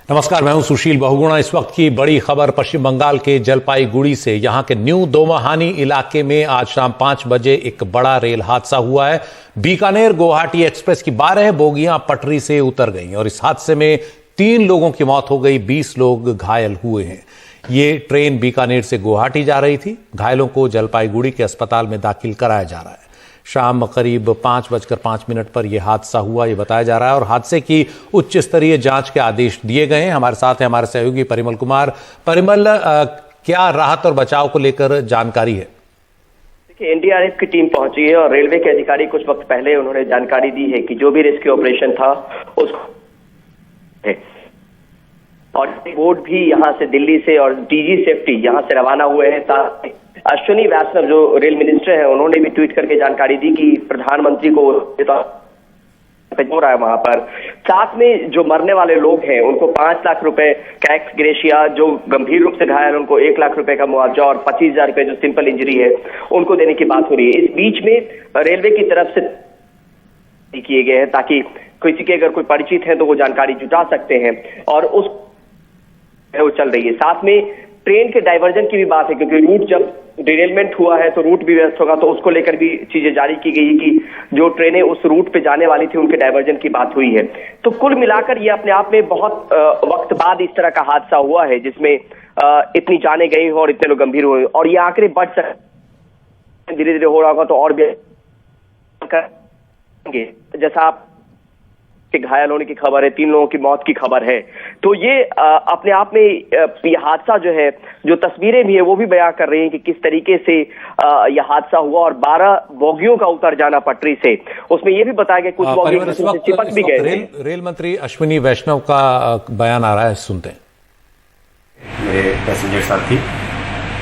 नमस्कार, मैं हूं सुशील बहुगुणा। इस वक्त की बड़ी खबर पश्चिम बंगाल के जलपाईगुड़ी से। यहां के न्यू दोमाहानी इलाके में आज शाम 5 बजे एक बड़ा रेल हादसा हुआ है। बीकानेर गुवाहाटी एक्सप्रेस की 12 बोगियां पटरी से उतर गईं और इस हादसे में 3 लोगों की मौत हो गई, 20 लोग घायल हुए हैं। ये ट्रेन बीकानेर से गुवाहाटी जा रही थी। घायलों को जलपाईगुड़ी के अस्पताल में दाखिल कराया जा रहा है। शाम करीब 5:05 पर यह हादसा हुआ, यह बताया जा रहा है और हादसे की उच्च स्तरीय जांच के आदेश दिए गए हैं। हमारे साथ हैं हमारे सहयोगी परिमल कुमार। परिमल, क्या राहत और बचाव को लेकर जानकारी है? देखिए, एनडीआरएफ की टीम पहुंची है और रेलवे के अधिकारी कुछ वक्त पहले उन्होंने जानकारी दी है कि जो भी रेस्क्यू ऑपरेशन था उसको और बोट भी यहां से दिल्ली से और डीजी सेफ्टी यहां से रवाना हुए हैं। साथ अश्विनी वैष्णव जो रेल मिनिस्टर है उन्होंने भी ट्वीट करके जानकारी दी कि प्रधानमंत्री को हो रहा है वहां पर। साथ में जो मरने वाले लोग हैं उनको 5 लाख रुपए का एक्स ग्रेशिया, जो गंभीर रूप से घायल उनको 1 लाख रुपए का मुआवजा और 25,000 रुपए जो सिंपल इंजरी है उनको देने की बात हो रही है। इस बीच में रेलवे की तरफ से किए गए हैं ताकि किसी के अगर कोई परिचित है तो वो जानकारी जुटा सकते हैं और उस वो चल रही है। साथ में ट्रेन के डाइवर्जन की भी बात है क्योंकि रूट जब डिरेलमेंट हुआ है तो रूट भी व्यस्त होगा, तो उसको लेकर भी चीजें जारी की गई कि जो ट्रेनें उस रूट पे जाने वाली थी उनके डाइवर्जन की बात हुई है। तो कुल मिलाकर ये अपने आप में बहुत वक्त बाद इस तरह का हादसा हुआ है जिसमें इतनी जाने गई हो और इतने लोग गंभीर हुए और ये आंकड़े बढ़ सकते, धीरे धीरे हो रहा होगा तो और भी जैसा आप के घायल होने की खबर है, 3 लोगों की मौत की खबर है। तो ये अपने आप में ये हादसा जो है, जो तस्वीरें भी है वो भी बयां कर रही हैं कि किस तरीके से यह हादसा हुआ और 12 बोगियों का उतर जाना पटरी से। उसमें ये भी बताया गया कुछ बोगियों से चिपक भी गए। रेल मंत्री अश्विनी वैष्णव का बयान आ रहा है, सुनते हैं। मेरे पैसेंजर साथी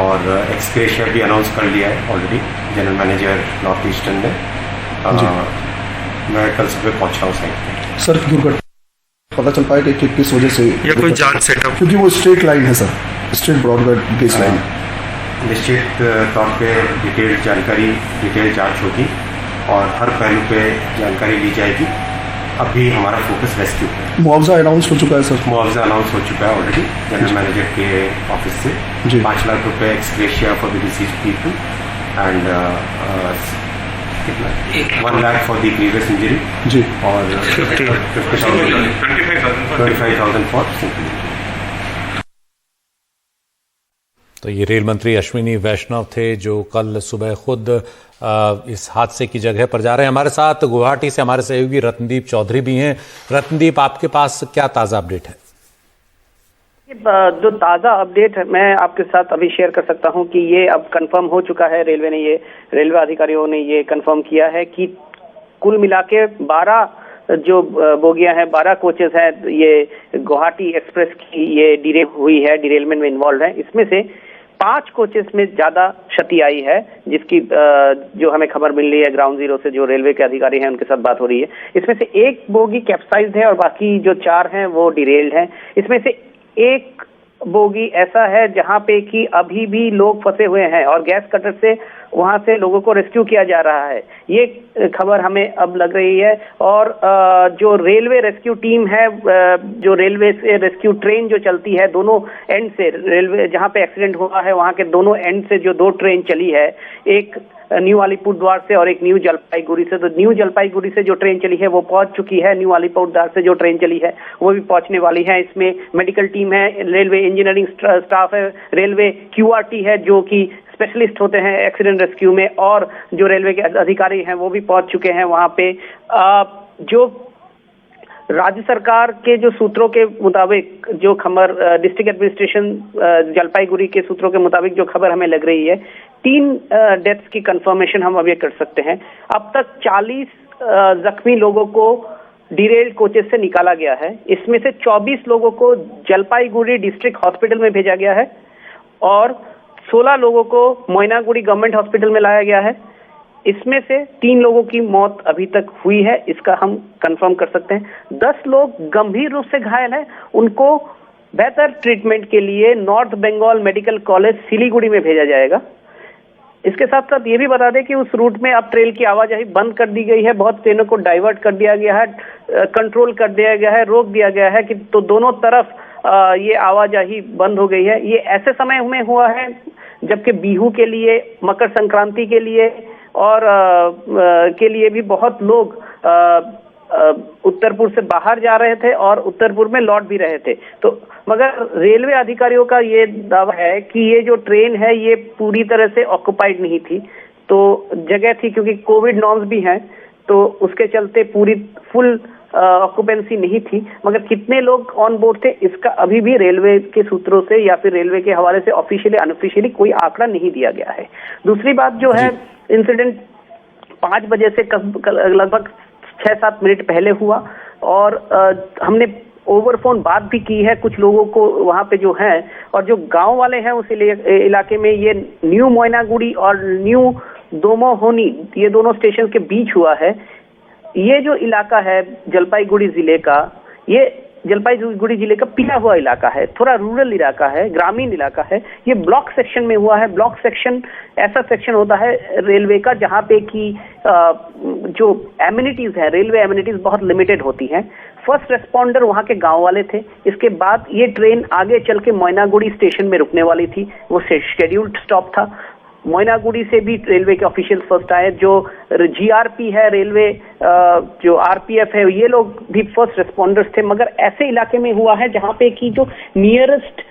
और एक्सग्रेशिया भी अनाउंस कर लिया है already general manager north eastern ने। मैं कल सुबह पहुंचा हूँ साइड पे। सर, दुर्घटना पता चल पाएगा कि किस वजह से या कोई जान सेटअप, क्योंकि वो स्ट्रेट लाइन है sir, straight broad gauge gauge line. निश्चित तौर पे डिटेल जांच होगी और हर पहलू पे जानकारी ली जाएगी। अभी हमारा फोकस रेस्क्यू पे। मुआवजा अनाउंस हो चुका है सर? मुआवजा अनाउंस हो चुका है ऑलरेडी जनरल मैनेजर के ऑफिस से। 5 लाख रुपए ex gratia for the deceased people and 1 lakh for the grievous injury जी और 25,000 फॉर सिंपल इंजरी। तो ये रेल मंत्री अश्विनी वैष्णव थे जो कल सुबह खुद इस हादसे की जगह पर जा रहे हैं। हमारे साथ गुवाहाटी से हमारे सहयोगी रत्नदीप चौधरी भी हैं। रत्नदीप, आपके पास क्या ताजा अपडेट है? जो ताज़ा अपडेट है मैं आपके साथ अभी शेयर कर सकता हूं कि ये अब कंफर्म हो चुका है। रेलवे अधिकारियों ने ये कंफर्म किया है कि कुल मिला के 12 जो बोगियां हैं, 12 कोचेस हैं, ये गुवाहाटी एक्सप्रेस की ये डिरेलमेंट में इन्वॉल्व है। इसमें से 5 कोचेस में ज्यादा क्षति आई है, जिसकी जो हमें खबर मिल रही है ग्राउंड जीरो से, जो रेलवे के अधिकारी हैं उनके साथ बात हो रही है। इसमें से 1 बोगी कैप्साइज्ड है और बाकी जो 4 हैं वो डिरेल्ड हैं। इसमें से 1 बोगी ऐसा है जहां पे कि अभी भी लोग फंसे हुए हैं और गैस कटर से वहां से लोगों को रेस्क्यू किया जा रहा है, ये खबर हमें अब लग रही है। और जो रेलवे रेस्क्यू टीम है, जो रेलवे से रेस्क्यू ट्रेन जो चलती है दोनों एंड से, रेलवे जहां पे एक्सीडेंट हुआ है वहां के दोनों एंड से जो 2 ट्रेन चली है, एक न्यू अलीपुरद्वार से और एक न्यू जलपाईगुड़ी से। तो न्यू जलपाईगुड़ी से जो ट्रेन चली है वो पहुंच चुकी है, न्यू अलीपुरद्वार से जो ट्रेन चली है वो भी पहुंचने वाली है। इसमें मेडिकल टीम है, रेलवे इंजीनियरिंग स्टाफ है, रेलवे क्यूआरटी है जो कि स्पेशलिस्ट होते हैं एक्सीडेंट रेस्क्यू में, और जो रेलवे के अधिकारी हैं वो भी पहुंच चुके हैं वहां पे। जो राज्य सरकार के जो सूत्रों के मुताबिक जो खबर, डिस्ट्रिक्ट एडमिनिस्ट्रेशन जलपाईगुड़ी के सूत्रों के मुताबिक जो खबर हमें लग रही है, 3 डेथ्स की कंफर्मेशन हम अब ये कर सकते हैं। अब तक 40 जख्मी लोगों को डिरेल्ड कोचेस से निकाला गया है। इसमें से 24 लोगों को जलपाईगुड़ी डिस्ट्रिक्ट हॉस्पिटल में भेजा गया है और 16 लोगों को मोइनागुड़ी गवर्नमेंट हॉस्पिटल में लाया गया है। इसमें से 3 लोगों की मौत अभी तक हुई है, इसका हम कंफर्म कर सकते हैं। 10 लोग गंभीर रूप से घायल हैं, उनको बेहतर ट्रीटमेंट के लिए North Bengal Medical College Siliguri में भेजा जाएगा। इसके साथ साथ ये भी बता दें कि उस रूट में अब ट्रेन की आवाजाही बंद कर दी गई है, बहुत ट्रेनों को डाइवर्ट कर दिया गया है, कंट्रोल कर दिया गया है, रोक दिया गया है कि तो दोनों तरफ ये आवाजाही बंद हो गई है। ये ऐसे समय में हुआ है जबकि बिहू के लिए, मकर संक्रांति के लिए और के लिए भी बहुत लोग उत्तरपुर से बाहर जा रहे थे और उत्तरपुर में लौट भी रहे थे। तो मगर रेलवे अधिकारियों का ये दावा है कि ये जो ट्रेन है ये पूरी तरह से ऑक्युपाइड नहीं थी, तो जगह थी क्योंकि कोविड नॉर्म्स भी हैं, तो उसके चलते पूरी फुल ऑक्युपेंसी नहीं थी। मगर कितने लोग ऑन बोर्ड थे इसका अभी भी रेलवे के सूत्रों से या फिर रेलवे के हवाले से ऑफिशियली अनऑफिशियली कोई आंकड़ा नहीं दिया गया है। दूसरी बात जो है, इंसिडेंट 5 बजे से लगभग 6-7 मिनट पहले हुआ और हमने ओवरफोन बात भी की है कुछ लोगों को वहां पे जो हैं, और जो गांव वाले हैं उस इलाके में, ये न्यू मोइनागुड़ी और न्यू दोमोहोनी ये दोनों स्टेशन के बीच हुआ है। ये जो इलाका है जलपाईगुड़ी जिले का, ये जलपाईगुड़ी जिले का पिछड़ा हुआ इलाका है, थोड़ा रूरल इलाका है, ग्रामीण इलाका है। ये ब्लॉक सेक्शन में हुआ है। ब्लॉक सेक्शन ऐसा सेक्शन होता है रेलवे का जहां पे कि जो एमिनिटीज है, रेलवे एमिनिटीज बहुत लिमिटेड होती हैं। फर्स्ट रेस्पॉन्डर वहां के गांव वाले थे। इसके बाद ये ट्रेन आगे चल के मोइनागुड़ी स्टेशन में रुकने वाली थी, वो शेड्यूल्ड स्टॉप था। मोइनागुड़ी से भी रेलवे के ऑफिशियल फर्स्ट आए, जो जीआरपी है रेलवे, जो आरपीएफ है, ये लोग भी फर्स्ट रिस्पॉन्डर्स थे। मगर ऐसे इलाके में हुआ है जहां पे कि जो नियरेस्ट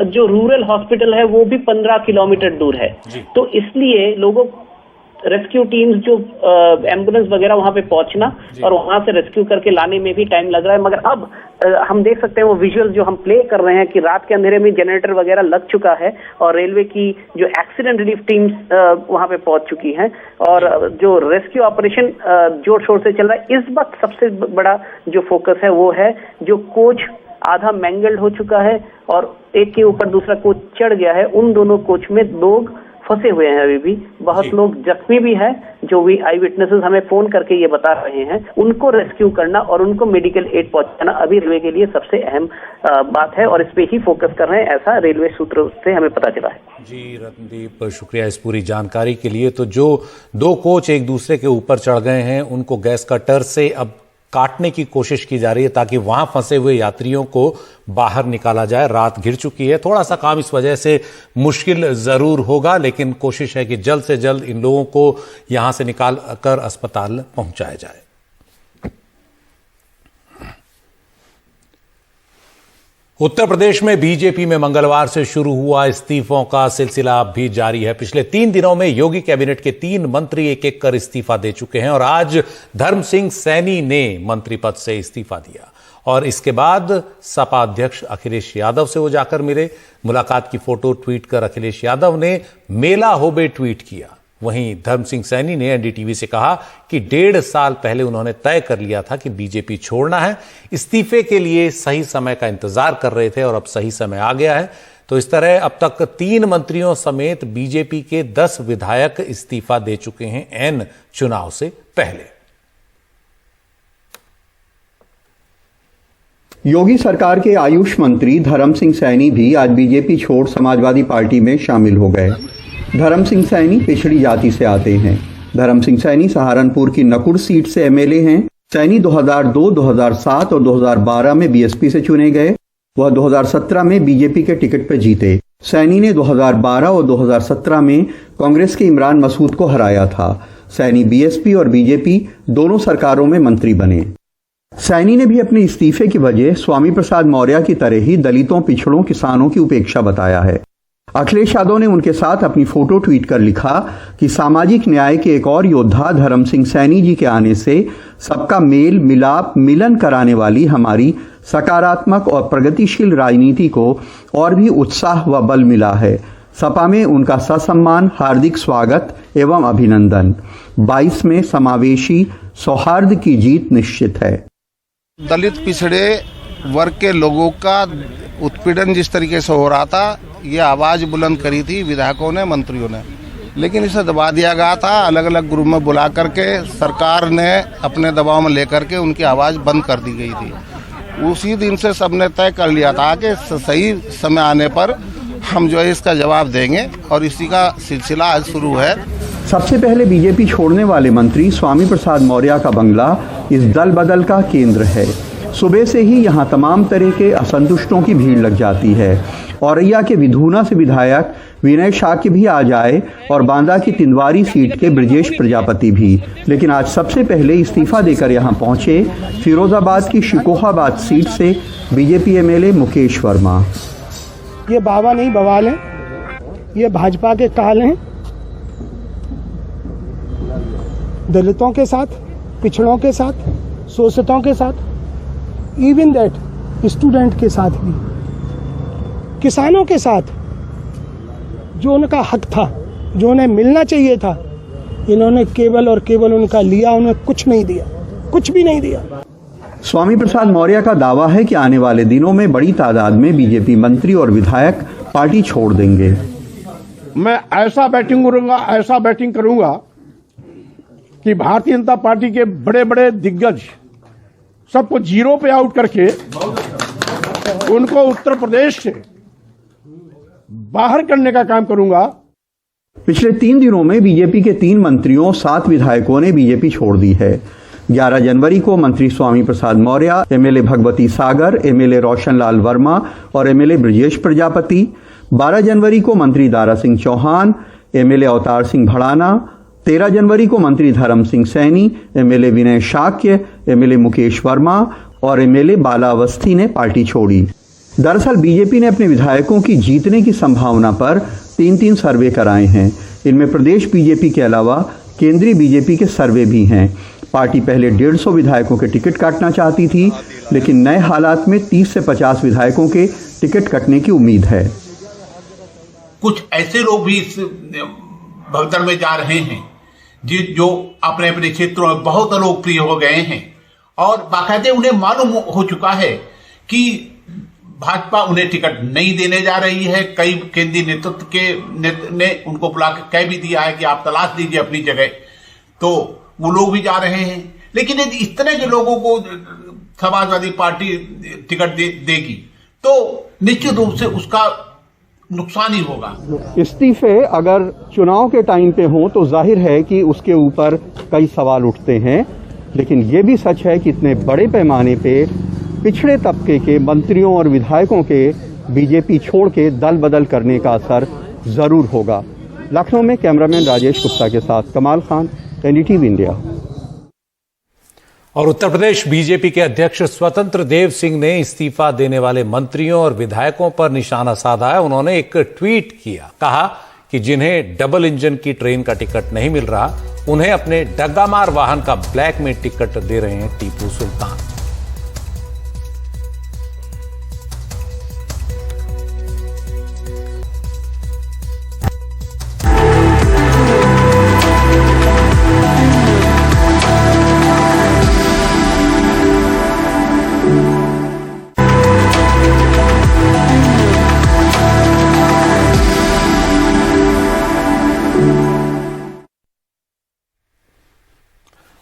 जो रूरल हॉस्पिटल है वो भी 15 किलोमीटर दूर है, तो इसलिए लोगों रेस्क्यू टीम्स जो एम्बुलेंस वगैरह वहां पे पहुंचना और वहां से रेस्क्यू करके लाने में भी टाइम लग रहा है। मगर अब हम देख सकते हैं वो विजुअल्स जो हम प्ले कर रहे हैं कि रात के अंधेरे में जनरेटर वगैरह लग चुका है और रेलवे की जो एक्सीडेंट रिलीफ टीम्स वहां पे पहुंच चुकी हैं और जो रेस्क्यू ऑपरेशन जोर शोर से चल रहा है। इस वक्त सबसे बड़ा जो फोकस है वो है जो कोच आधा मैंगल्ड हो चुका है और एक के ऊपर दूसरा कोच चढ़ गया है, उन दोनों कोच में लोग फंसे हुए हैं। अभी भी बहुत लोग जख्मी भी हैं, जो भी आई विटनेसेस हमें फोन करके ये बता रहे हैं। उनको रेस्क्यू करना और उनको मेडिकल एड पहुंचाना अभी रेलवे के लिए सबसे अहम बात है और इस पे ही फोकस कर रहे हैं, ऐसा रेलवे सूत्रों से हमें पता चला है। जी रतनदीप, शुक्रिया इस पूरी जानकारी के लिए। तो जो 2 कोच एक दूसरे के ऊपर चढ़ गए हैं उनको गैस कटर से अब काटने की कोशिश की जा रही है ताकि वहां फंसे हुए यात्रियों को बाहर निकाला जाए। रात घिर चुकी है, थोड़ा सा काम इस वजह से मुश्किल जरूर होगा, लेकिन कोशिश है कि जल्द से जल्द इन लोगों को यहां से निकाल कर अस्पताल पहुंचाया जाए। उत्तर प्रदेश में बीजेपी में मंगलवार से शुरू हुआ इस्तीफों का सिलसिला अब भी जारी है। पिछले 3 दिनों में योगी कैबिनेट के 3 मंत्री एक एक कर इस्तीफा दे चुके हैं और आज धर्म सिंह सैनी ने मंत्री पद से इस्तीफा दिया और इसके बाद सपा अध्यक्ष अखिलेश यादव से वो जाकर मिले। मुलाकात की फोटो ट्वीट कर अखिलेश यादव ने मेला होबे ट्वीट किया। वहीं धर्म सिंह सैनी ने एनडीटीवी से कहा कि 1.5 साल पहले उन्होंने तय कर लिया था कि बीजेपी छोड़ना है, इस्तीफे के लिए सही समय का इंतजार कर रहे थे और अब सही समय आ गया है। तो इस तरह अब तक 3 मंत्रियों समेत बीजेपी के 10 विधायक इस्तीफा दे चुके हैं एन चुनाव से पहले। योगी सरकार के आयुष मंत्री धर्म सिंह सैनी भी आज बीजेपी छोड़ समाजवादी पार्टी में शामिल हो गए। धर्म सिंह सैनी पिछड़ी जाति से आते हैं। धर्म सिंह सैनी सहारनपुर की नकुड़ सीट से एमएलए हैं। सैनी 2002, 2007 और 2012 में बीएसपी से चुने गए। वह 2017 में बीजेपी के टिकट पर जीते। सैनी ने 2012 और 2017 में कांग्रेस के इमरान मसूद को हराया था। सैनी बीएसपी और बीजेपी दोनों सरकारों में मंत्री बने। सैनी ने भी अपने इस्तीफे की वजह स्वामी प्रसाद मौर्य की तरह ही दलितों, पिछड़ों, किसानों की उपेक्षा बताया है। अखिलेश यादव ने उनके साथ अपनी फोटो ट्वीट कर लिखा कि सामाजिक न्याय के एक और योद्धा धर्म सिंह सैनी जी के आने से सबका मेल मिलाप मिलन कराने वाली हमारी सकारात्मक और प्रगतिशील राजनीति को और भी उत्साह व बल मिला है। सपा में उनका ससम्मान हार्दिक स्वागत एवं अभिनंदन। 22 में समावेशी सौहार्द की जीत निश्चित है। दलित पिछड़े वर्ग के लोगों का उत्पीड़न जिस तरीके से हो रहा था, ये आवाज़ बुलंद करी थी विधायकों ने, मंत्रियों ने, लेकिन इसे दबा दिया गया था। अलग अलग ग्रुप में बुला करके सरकार ने अपने दबाव में लेकर के उनकी आवाज़ बंद कर दी गई थी। उसी दिन से सबने तय कर लिया था कि सही समय आने पर हम जो है इसका जवाब देंगे और इसी का सिलसिला आज शुरू है। सबसे पहले बीजेपी छोड़ने वाले मंत्री स्वामी प्रसाद मौर्य का बंगला इस दल बदल का केंद्र है। सुबह से ही यहां तमाम तरह के असंतुष्टों की भीड़ लग जाती है। औरैया के विधूना से विधायक विनय शाक्य भी आज आए और बांदा की तिंदवारी सीट के ब्रजेश प्रजापति भी, लेकिन आज सबसे पहले इस्तीफा देकर यहां पहुंचे फिरोजाबाद की शिकोहाबाद सीट से बीजेपी एमएलए मुकेश वर्मा। ये बाबा नहीं बवाल है, ये भाजपा के काल हैं। दलितों के साथ, पिछड़ों के साथ, शोषितों के साथ, इवन दैट स्टूडेंट के साथ भी, किसानों के साथ, जो उनका हक था, जो उन्हें मिलना चाहिए था, इन्होंने केवल और केवल उनका लिया, उन्हें कुछ नहीं दिया, कुछ भी नहीं दिया। स्वामी प्रसाद मौर्य का दावा है कि आने वाले दिनों में बड़ी तादाद में बीजेपी मंत्री और विधायक पार्टी छोड़ देंगे। मैं ऐसा बैटिंग करूंगा कि भारतीय जनता पार्टी के बड़े बड़े दिग्गज सबको जीरो पे आउट करके उनको उत्तर प्रदेश से बाहर करने का काम करूंगा। पिछले 3 दिनों में बीजेपी के 3 मंत्रियों 7 विधायकों ने बीजेपी छोड़ दी है। 11 जनवरी को मंत्री स्वामी प्रसाद मौर्य, एमएलए भगवती सागर, एमएलए रोशन लाल वर्मा और एमएलए ब्रजेश प्रजापति। 12 जनवरी को मंत्री दारा सिंह चौहान, एमएलए अवतार सिंह भड़ाना। 13 जनवरी को मंत्री धर्म सिंह सैनी, एमएलए विनय शाक्य, एमएलए मुकेश वर्मा और एमएलए बाला अवस्थी ने पार्टी छोड़ी। दरअसल बीजेपी ने अपने विधायकों की जीतने की संभावना पर 3 सर्वे कराए हैं। इनमें प्रदेश बीजेपी के अलावा केंद्रीय बीजेपी के सर्वे भी हैं। पार्टी पहले 150 विधायकों के टिकट काटना चाहती थी, लेकिन नए हालात में 30 से 50 विधायकों के टिकट कटने की उम्मीद है। कुछ ऐसे लोग भी इस भगदड़ में जा रहे हैं जो अपने अपने क्षेत्रों में बहुत लोकप्रिय हो गए हैं और बाकायदे उन्हें मालूम हो चुका है कि भाजपा उन्हें टिकट नहीं देने जा रही है। कई केंद्रीय नेतृत्व के ने उनको बुला के कह भी दिया है कि आप तलाश दीजिए अपनी जगह, तो वो लोग भी जा रहे हैं। लेकिन यदि इस तरह के लोगों को समाजवादी पार्टी टिकट देगी तो निश्चित रूप से उसका नुकसान ही होगा। इस्तीफे अगर चुनाव के टाइम पे हों तो जाहिर है कि उसके ऊपर कई सवाल उठते हैं, लेकिन ये भी सच है कि इतने बड़े पैमाने पे पिछड़े तबके के मंत्रियों और विधायकों के बीजेपी छोड़ के दल बदल करने का असर जरूर होगा। लखनऊ में कैमरामैन राजेश गुप्ता के साथ कमाल खान, एनडीटीवी इंडिया। और उत्तर प्रदेश बीजेपी के अध्यक्ष स्वतंत्र देव सिंह ने इस्तीफा देने वाले मंत्रियों और विधायकों पर निशाना साधा है। उन्होंने एक ट्वीट किया, कहा कि जिन्हें डबल इंजन की ट्रेन का टिकट नहीं मिल रहा, उन्हें अपने डग्गामार वाहन का ब्लैक में टिकट दे रहे हैं टीपू सुल्तान।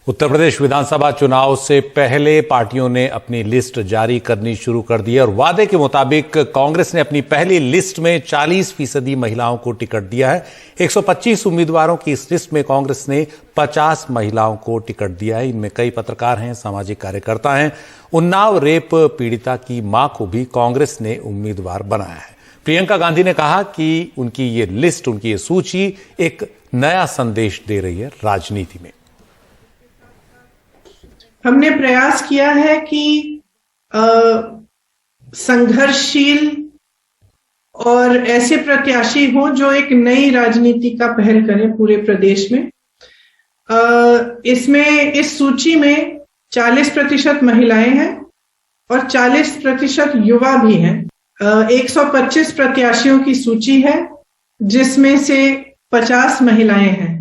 उत्तर प्रदेश विधानसभा चुनाव से पहले पार्टियों ने अपनी लिस्ट जारी करनी शुरू कर दी है और वादे के मुताबिक कांग्रेस ने अपनी पहली लिस्ट में 40% महिलाओं को टिकट दिया है। 125 उम्मीदवारों की इस लिस्ट में कांग्रेस ने 50 महिलाओं को टिकट दिया है। इनमें कई पत्रकार हैं, सामाजिक कार्यकर्ता हैं। उन्नाव रेप पीड़िता की मां को भी कांग्रेस ने उम्मीदवार बनाया है। प्रियंका गांधी ने कहा कि उनकी ये लिस्ट, उनकी ये सूची एक नया संदेश दे रही है राजनीति में। हमने प्रयास किया है कि संघर्षशील और ऐसे प्रत्याशी हों जो एक नई राजनीति का पहल करें पूरे प्रदेश में। इसमें इस सूची में 40% महिलाएं हैं और 40% युवा भी हैं। 125 प्रत्याशियों की सूची है जिसमें से 50 महिलाएं हैं।